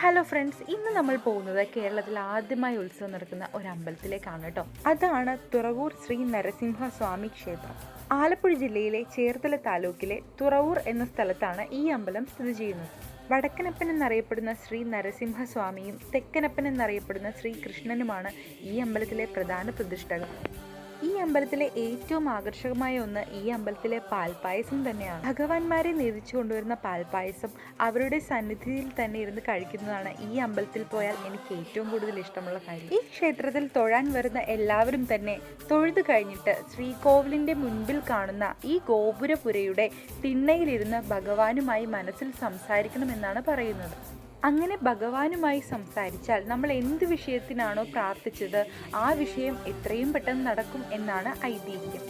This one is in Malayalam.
ഹലോ ഫ്രണ്ട്സ്, ഇന്ന് നമ്മൾ പോകുന്നത് കേരളത്തിൽ ആദ്യമായി ഉത്സവം നടക്കുന്ന ഒരു അമ്പലത്തിലേക്കാണ് കേട്ടോ. അതാണ് തുറവൂർ ശ്രീ നരസിംഹസ്വാമി ക്ഷേത്രം. ആലപ്പുഴ ജില്ലയിലെ ചേർത്തല താലൂക്കിലെ തുറവൂർ എന്ന സ്ഥലത്താണ് ഈ അമ്പലം സ്ഥിതി ചെയ്യുന്നത്. വടക്കനപ്പൻ എന്നറിയപ്പെടുന്ന ശ്രീ നരസിംഹസ്വാമിയും തെക്കനപ്പൻ എന്നറിയപ്പെടുന്ന ശ്രീ കൃഷ്ണനുമാണ് ഈ അമ്പലത്തിലെ പ്രധാന പ്രതിഷ്ഠകൾ. ഈ അമ്പലത്തിലെ ഏറ്റവും ആകർഷകമായ ഒന്ന് ഈ അമ്പലത്തിലെ പാൽപ്പായസം തന്നെയാണ്. ഭഗവാന്മാരെ നേതിച്ചു കൊണ്ടുവരുന്ന പാൽപ്പായസം അവരുടെ സന്നിധിയിൽ തന്നെ ഇരുന്ന് കഴിക്കുന്നതാണ് ഈ അമ്പലത്തിൽ പോയാൽ എനിക്ക് ഏറ്റവും കൂടുതൽ ഇഷ്ടമുള്ള കാര്യം. ഈ ക്ഷേത്രത്തിൽ തൊഴാൻ വരുന്ന എല്ലാവരും തന്നെ തൊഴുതു കഴിഞ്ഞിട്ട് ശ്രീകോവിലിന്റെ മുൻപിൽ കാണുന്ന ഈ ഗോപുരപുരയുടെ തിണ്ണയിലിരുന്ന് ഭഗവാനുമായി മനസ്സിൽ സംസാരിക്കണമെന്നാണ് പറയുന്നത്. അങ്ങനെ ഭഗവാനുമായി സംസാരിച്ചാൽ നമ്മൾ എന്ത് വിഷയത്തിനാണോ പ്രാർത്ഥിച്ചത് ആ വിഷയം എത്രയും പെട്ടെന്ന് നടക്കും എന്നാണ് ഐതിഹ്യം.